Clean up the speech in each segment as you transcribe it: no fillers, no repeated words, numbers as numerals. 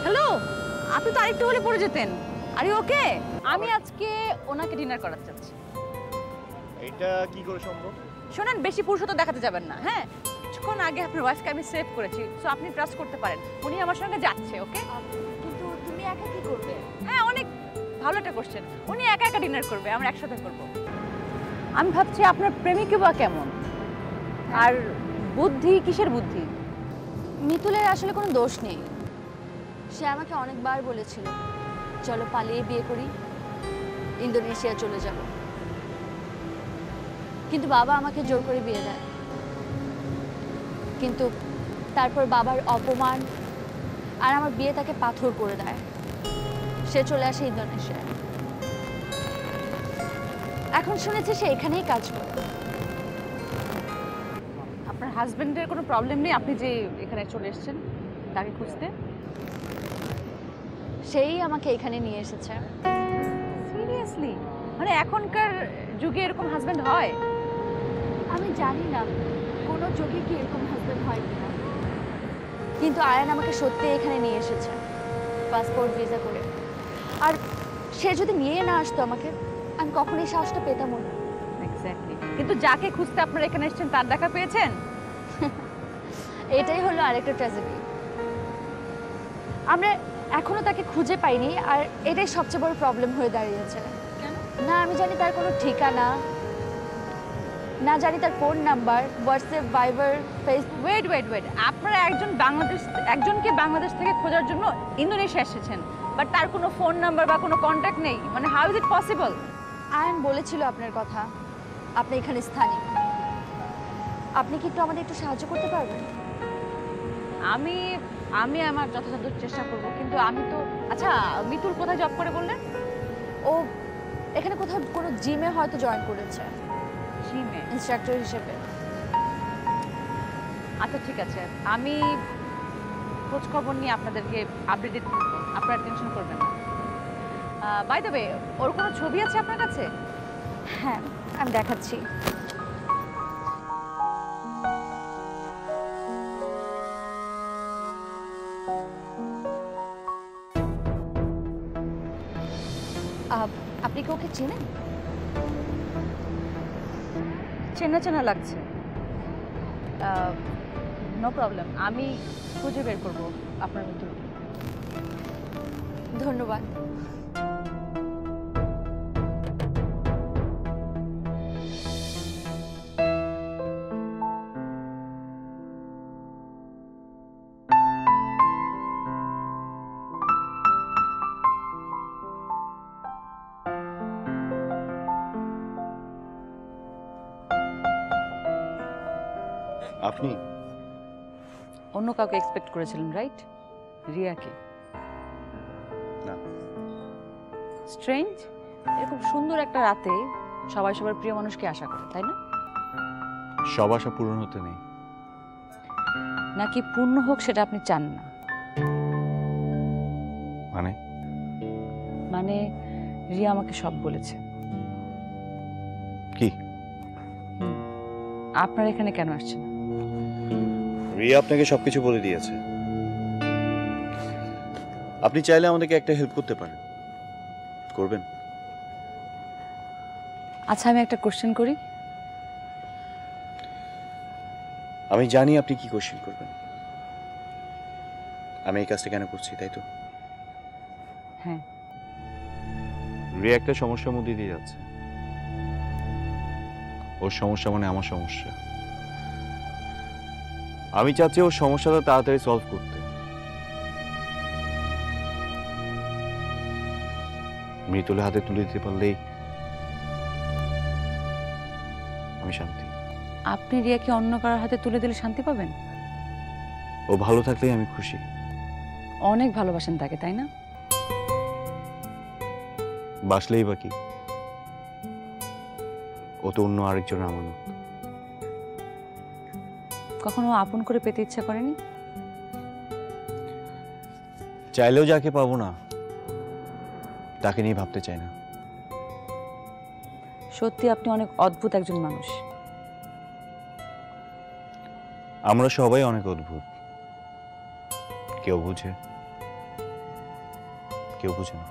Hello, আপনি তো আরেকটু হলে পড়ে যেতেন। Are you okay? আমি আজকে ওনাকে ডিনার করাতে চাচ্ছি। এটা কি করে সম্ভব? শোনেন, বেশি পুরুষত্ব দেখাতে যাবেন না, হ্যাঁ? কিছুক্ষণ আগে আপনার ওয়াইফকে আমি সেভ করেছি, সো আপনি ট্রাস্ট করতে পারেন। উনি আমার সঙ্গে যাচ্ছে, ওকে? কিন্তু তুমি একা কি করবে? হ্যাঁ, অনেক ভালো একটা কোশ্চেন। উনি একা একা ডিনার করবে, আমরা একসাথে করব। আমি ভাবছি আপনার প্রেমিকই বা কেমন, আর বুদ্ধি কিসের বুদ্ধি? মিতুলের আসলে কোনো দোষ নেই। সে আমাকে অনেকবার বলেছিল চলো পালিয়ে বিয়ে করি, ইন্দোনেশিয়া চলে যাব, কিন্তু বাবা আমাকে জোর করে বিয়ে দেয়। কিন্তু তারপর বাবার অপমান আর আমার বিয়ে তাকে পাথর করে দেয়। সে চলে আসে ইন্দোনেশিয়ায়। এখন শুনেছি সে এখানেই কাজ করে। আপনার হাজবেন্ডের কোনো প্রবলেম নেই আপনি যে এখানে চলে এসেছেন তাকে খুঁজতে? সেই আমাকে এখানে নিয়ে এসেছে। সিরিয়াসলি? মানে এখনকার যুগে এরকম হাজবেন্ড হয়? আমি জানি না কোনো যোগে কি এরকম হাজবেন্ড হয় কিনা, কিন্তু আয়ান আমাকে সত্যি এখানে নিয়ে এসেছে পাসপোর্ট ভিসা করে। আর সে যদি নিয়ে না আসতো আমাকে, আমি কখনোই সাহসটা পেতামও না। এক্স্যাক্টলি। কিন্তু যাকে খুঁজতে আপনারা এখানে এসেছেন তার দেখা পেয়েছেন? এটাই হলো আরেকটা ট্র্যাজেডি। আমরা এখনো তাকে খুঁজে পাইনি, আর এটাই সবচেয়ে বড় প্রবলেম হয়ে দাঁড়িয়েছে। না আমি জানি তার কোনো ঠিকানা, না জানি তার phone number, WhatsApp, Viber, Facebook. Wait, আপনারা একজনকে বাংলাদেশ থেকে খোঁজার জন্য ইন্দোনেশিয়া এসেছেন, বাট তার কোনো ফোন নাম্বার বা কোনো কন্ট্যাক্ট নেই। মানে how is it possible? Ayaan বলেছিল আপনার কথা, আপনি এখানে স্থানীয়। আপনি কি একটু আমাদের একটু সাহায্য করতে পারবেন? আমি আমার যথাসাধ্য চেষ্টা করব, কিন্তু আমি তো আচ্ছা, মিতুল কোথায় জব করে বললেন? ও এখানে কোথাও কোনো জিমে হয়তো জয়েন করেছে জিমে? ইনস্ট্রাক্টর হিসেবে। আচ্ছা ঠিক আছে, আমি খোঁজ খবর নিয়ে আপনাদেরকে আপডেটেড করব, আপনারা টেনশন করবেন না। বাই দ্য ওয়ে, ওর কোনো ছবি আছে আপনার কাছে? হ্যাঁ, আমি দেখাচ্ছি। আপনি কি ওকে চেনেন? চেনা চেনা লাগছে। নো প্রবলেম, আমি খুঁজে বের করব আপনার মিতুলকে। ধন্যবাদ। আপনি অন্য কাউকে এক্সপেক্ট করেছিলেন, রাইট? রিয়াকে? না। স্ট্রেঞ্জ, এরকম সুন্দর একটা রাতে সবাই সবার প্রিয় মানুষকে আশা করে, তাই না? সব আশা পূরণ হতে নেই। নাকি পূর্ণ হোক সেটা আপনি চান না? মানে মানে রিয়া আমাকে সব বলেছে। কি? আপনার এখানে কেন আসছেন? রিয়া আপনাকে সবকিছু বলে দিয়েছে। আপনি চাইলে আমাদেরকে একটা হেল্প করতে পারেন, করবেন? আচ্ছা, আমি একটা কোশ্চেন করি। আমি জানি আপনি কি কোশ্চেন করবেন। আমি এই কাজটা কেন করছি, তাই তো? হ্যাঁ। রিয়া একটা সমস্যার মধ্যে দিয়ে যাচ্ছে। ওর সমস্যা মানে আমার সমস্যা। আমি চাচ্ছি ওর সমস্যাটা তাড়াতাড়ি সলভ করতে। মৃতুলের হাতে তুলে দিতে পারলেই আমি শান্তি। আপনি রিয়াকে অন্য কারোর হাতে তুলে দিলে শান্তি পাবেন? ও ভালো থাকলেই আমি খুশি। অনেক ভালোবাসেন তাকে, তাই না? বাসলেই বা কি, ও তো অন্য আরেকজনের আমানত। কখনো আপন করে পেতে ইচ্ছা করেনি? চাইলেও যাকে পাবো না তাকে নিয়ে ভাবতে চাই না। সত্যি আপনি অনেক অদ্ভুত একজন মানুষ। আমরা সবাই অনেক অদ্ভুত, কেউ বুঝে কেউ বুঝে না।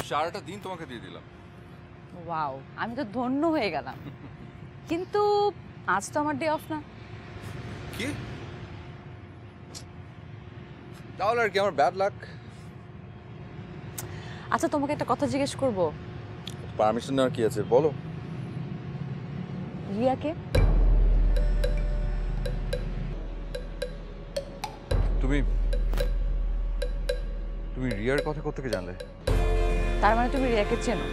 সারাটা দিন তোমাকে দিয়ে দিলাম। ওয়াও, আমি তো ধন্য হয়ে গেলাম। কিন্তু আজ তো আমার ডে অফ না। কি তাহলে আর কি আমার ব্যাড লাক। আচ্ছা, তোমাকে একটা কথা জিজ্ঞেস করব। পারমিশন নেওয়ার কি আছে বলো। রিয়াকে? তুমি তুমি রিয়ার কথা কোথা থেকে জানলে? তার মানে তুমি রিয়াকে চেনো?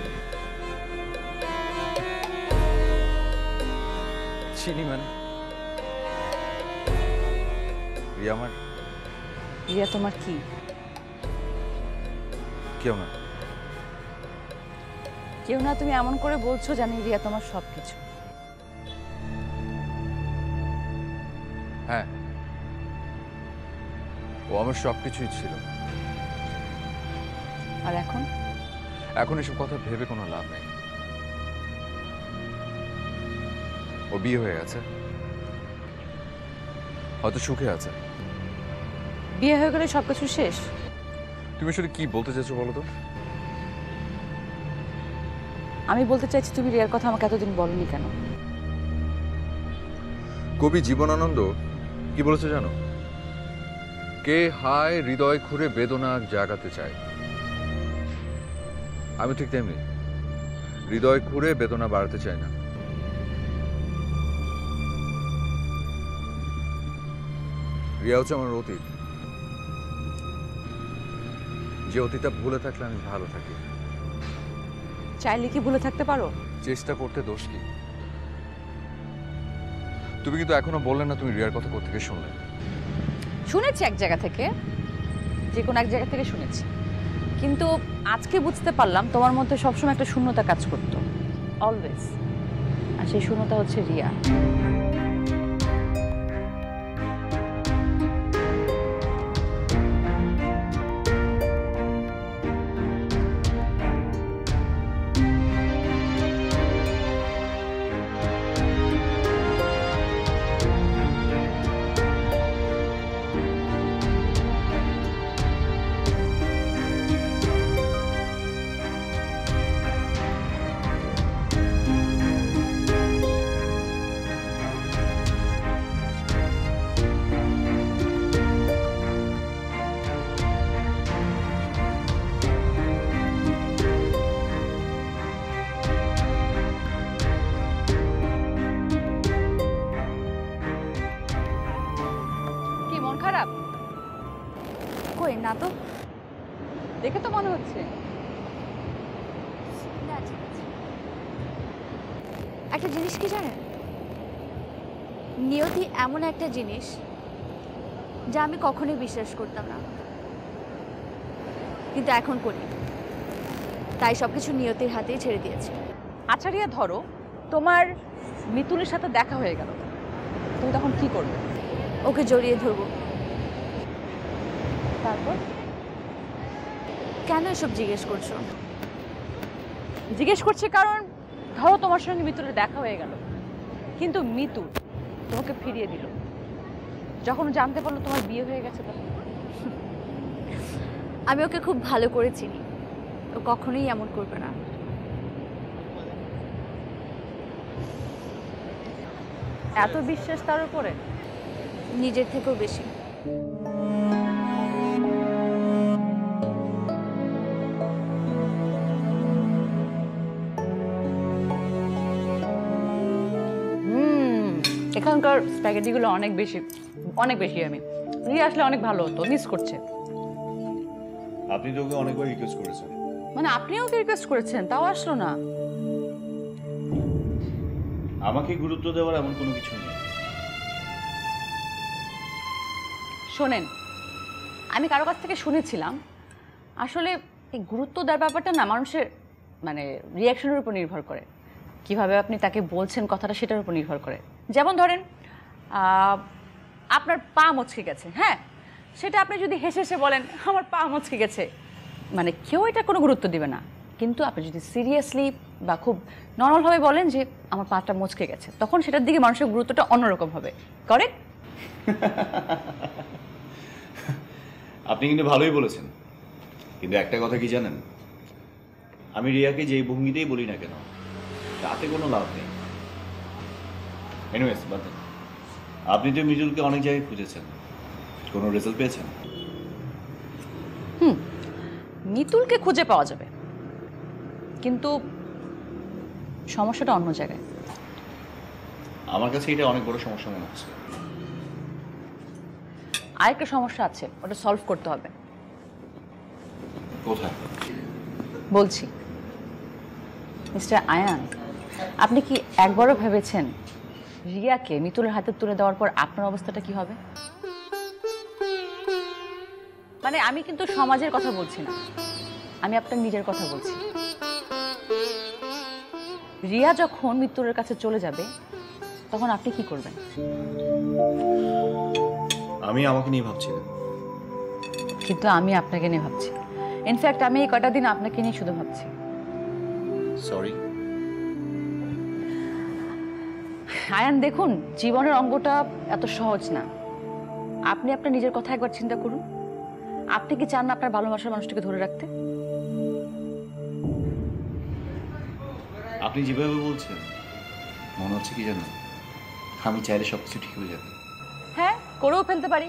চিনি মানে? রিয়া আমার? রিয়া তোমার কি? কেউ না। কেউ না? তুমি এমন করে বলছো জানি রিয়া তোমার সবকিছু। হ্যাঁ, ও আমার সবকিছুই ছিল। আর এখন? এখন এসব কথা ভেবে কোনো লাভ নেই। ও বিয়ে হয়ে গেছে, হয়তো সুখে আছে। বিয়ে হয়ে গেলে সবকিছু শেষ? তুমি আসলে কি বলতে চাইছো বলো তো? আমি বলতে চাইছি তুমি রিয়ার কথা আমাকে এতদিন বলনি কেন? কবি জীবনানন্দ কি বলেছে জানো? কে হায় হৃদয় খুঁড়ে বেদনা জাগাতে চায়। আমি ঠিক তেমনি, হৃদয় খুঁড়ে বেদনা বাড়াতে চাই না। রিয়া হচ্ছে আমার অতীত, যে অতীতটা ভুলে থাকলে আমি ভালো থাকি। চাইলে কি ভুলে থাকতে পারো? চেষ্টা করতে দোষ কি? তুমি কিন্তু এখনো বললে না তুমি রিয়ার কথা কোথা থেকে শুনলে। শুনেছি এক জায়গা থেকে, যে কোনো এক জায়গা থেকে শুনেছি, কিন্তু আজকে বুঝতে পারলাম তোমার মধ্যে সবসময় একটা শূন্যতা কাজ করতো, অলওয়েজ। আর সেই শূন্যতা হচ্ছে রিয়া। কি মন খারাপ? কই না তো। দেখে তো মনে হচ্ছে। না, ঠিক আছে। একটা জিনিস কি জানেন, নিয়তি এমন একটা জিনিস যা আমি কখনোই বিশ্বাস করতাম না, কিন্তু এখন করি। তাই সবকিছু নিয়তির হাতেই ছেড়ে দিয়েছি। আচ্ছা রিয়া, ধরো তোমার মিতুলের সাথে দেখা হয়ে গেল, তুমি তখন কি করবে? ওকে জড়িয়ে ধরবো। তারপর? কেন এসব জিজ্ঞেস করছো? জিজ্ঞেস করছি কারণ ধরো তোমার সঙ্গে মিতুলের দেখা হয়ে গেল, কিন্তু মিতু তোমাকে ফিরিয়ে দিল যখন জানতে পারলো তোমার বিয়ে হয়ে গেছে। তখন আমি ওকে খুব ভালো করে চিনি, ও কখনোই এমন করবে না। এত বিশ্বাস তার উপরে? নিজের থেকেও বেশি। এখানকার স্প্যাগেটিগুলো অনেক বেশি আমি রিয়া আসলে অনেক ভালো হতো, মিস করছে। আপনি তো ওকে অনেকবার রিকোয়েস্ট করেছেন। মানে আপনিও ওকে রিকোয়েস্ট করেছেন, তাও আসলো না? আমাকে গুরুত্ব দেওয়ার এমন কোনো কিছু নেই। শোনেন, আমি কারো কাছ থেকে শুনেছিলাম আসলে এই গুরুত্ব দেওয়ার ব্যাপারটা না মানুষের মানে রিয়াকশনের উপর নির্ভর করে, কিভাবে আপনি তাকে বলছেন কথাটা সেটার উপর নির্ভর করে। যেমন ধরেন আপনার পা মচকে গেছে, হ্যাঁ, সেটা আপনি যদি হেসে হেসে বলেন আমার পা মচকে গেছে, মানে কেউ এটা কোনো গুরুত্ব দিবে না। কিন্তু আপনি যদি সিরিয়াসলি বা খুব নর্মালভাবে বলেন যে আমার পাটা মচকে গেছে, তখন সেটার দিকে মানুষের গুরুত্বটা অন্যরকম হবে। কারেক্ট? আপনি কিন্তু ভালোই বলেছেন, কিন্তু একটা কথা কি জানেন, আমি রিয়াকে যেই ভঙ্গিতেই বলি না কেন তাতে কোনো লাভ নেই। এনিওয়েজ বাদ দেন। আপনি তো মিজুলকে অনেক জায়গায় খুঁজেছেন, কোনো রেজাল্ট পেয়েছেন? মিতুলকে খুঁজে পাওয়া যাবে, কিন্তু সমস্যাটা অন্য জায়গায়। আমার কাছে এটা অনেক বড় সমস্যা মনে হচ্ছে। আরেকটা সমস্যা আছে, ওটা সলভ করতে হবে। কোথায়? বলছি, মিস্টার আয়ান, আপনি কি একবারও ভেবেছেন রিয়াকে মিতুলের হাতে তুলে দেওয়ার পর আপনার অবস্থাটা কি হবে? মানে আমি কিন্তু সমাজের কথা বলছি না, আমি আপনার নিজের কথা বলছি। রিয়া যখন মিতুলের কাছে চলে যাবে তখন আপনি কি করবেন? আমি আমাকে নিয়ে ভাবছি না। কিন্তু আমি আপনাকে নিয়ে ভাবছি। ইনফ্যাক্ট আমি এই কটা দিন আপনাকে নিয়ে শুধু ভাবছি। সরি। আয়ান দেখুন, জীবনের অঙ্গটা এত সহজ না। আপনি আপনার নিজের কথা একবার চিন্তা করুন। আপনি কি চান না আপনার ভালোবাসার মানুষটাকে ধরে রাখতে? আপনি যেভাবে বলছেন মনে হচ্ছে কি জানেন, আমি চাইলে সবকিছু ঠিক হয়ে যাবে। হ্যাঁ, করেও ফেলতে পারি,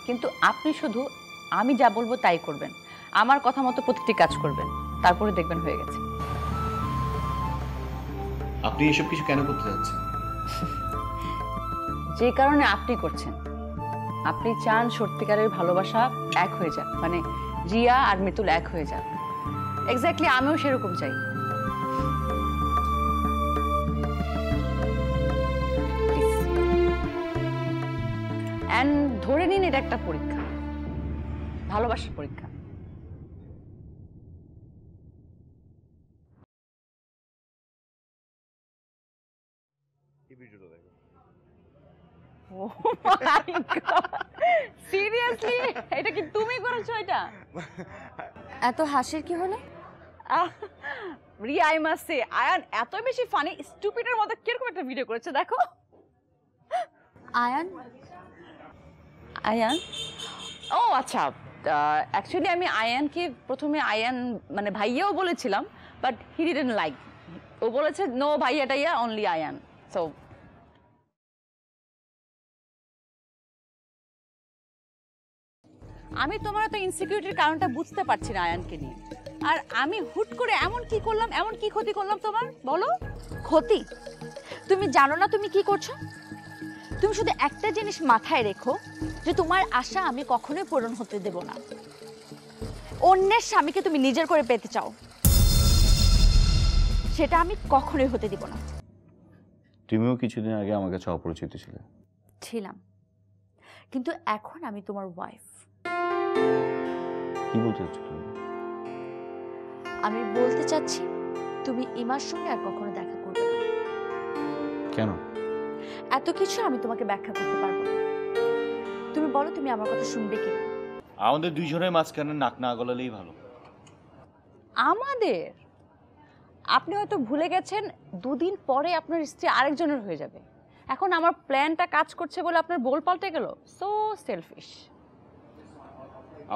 কিন্তু আপনি শুধু আমি যা বলবো তাই করবেন, আমার কথা মতো প্রতিটি কাজ করবেন, তারপরে দেখবেন হয়ে গেছে। আপনি এসব কিছু কেন করতে যাচ্ছেন? যে কারণে আপনি করছেন, আপনি চান সত্যিকারের ভালোবাসা এক হয়ে যাক, মানে রিয়া আর মিতুল এক হয়ে যাক। এক্স্যাক্টলি আমিও সেরকম চাই। অ্যান্ড ধরে নিন এটা একটা পরীক্ষা, ভালোবাসার পরীক্ষা। সিরিয়াসলি এটা কি তুমি করেছো? এটা এত হাসির কি হলো? Riya, I must say, Ayaan এত বেশি ফানি, স্টুপিডের মতো কিরকম একটা ভিডিও করেছে দেখো। আয়ান? আয়ান? ও আচ্ছা, অ্যাকচুয়ালি আমি আয়ানকে প্রথমে আয়ান মানে ভাইয়াও বলেছিলাম, বাট হি ডিডন্ট লাইক। ও বলেছে নো ভাইয়া টাইয়া, অনলি আয়ান। সো আমি তোমার এত ইনসিকিউরিটির কারণটা বুঝতে পারছি না আয়ানকে নিয়ে। আর আমি হুট করে এমন কি করলাম, এমন কি ক্ষতি করলাম তোমার, বলো? ক্ষতি? তুমি জানো না তুমি কি করছো? তুমি শুধু একটা জিনিস মাথায় রেখো, যে তোমার আশা আমি কখনোই পূরণ হতে দেব না। অন্যের স্বামীকে তুমি নিজের করে পেতে চাও, সেটা আমি কখনোই হতে দিব না। তুমিও কিছুদিন আগে আমার কাছে অপরিচিত ছিলে। ছিলাম, কিন্তু এখন আমি তোমার ওয়াইফ। কি বলতে চাচ্ছ তুমি? আমি বলতে চাচ্ছি তুমি ইমার সঙ্গে আর কখনো দেখা করবে না। কেন? এত কিছু আমি তোমাকে ব্যাখ্যা করতে পারবো না। তুমি বলো তুমি আমার কথা শুনবে কি? আমাদের দুইজনের মাঝখানে নাক না গলালেই ভালো। আমাদের? আপনি হয়তো ভুলে গেছেন দুদিন পরে আপনার স্ত্রী আরেকজনের হয়ে যাবে। এখন আমার প্ল্যানটা কাজ করছে বলে আপনার বোল পাল্টে গেল। So selfish.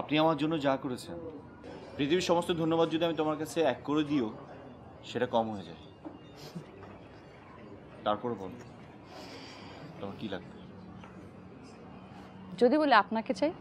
আপনি আমার জন্য যা করেছেন, পৃথিবীর সমস্ত ধন্যবাদ যদি আমি তোমার কাছে এক করে দিও সেটা কম হয়ে যায়। তারপরে বল তোমার কি লাগবে? যদি বলে আপনাকে চাই?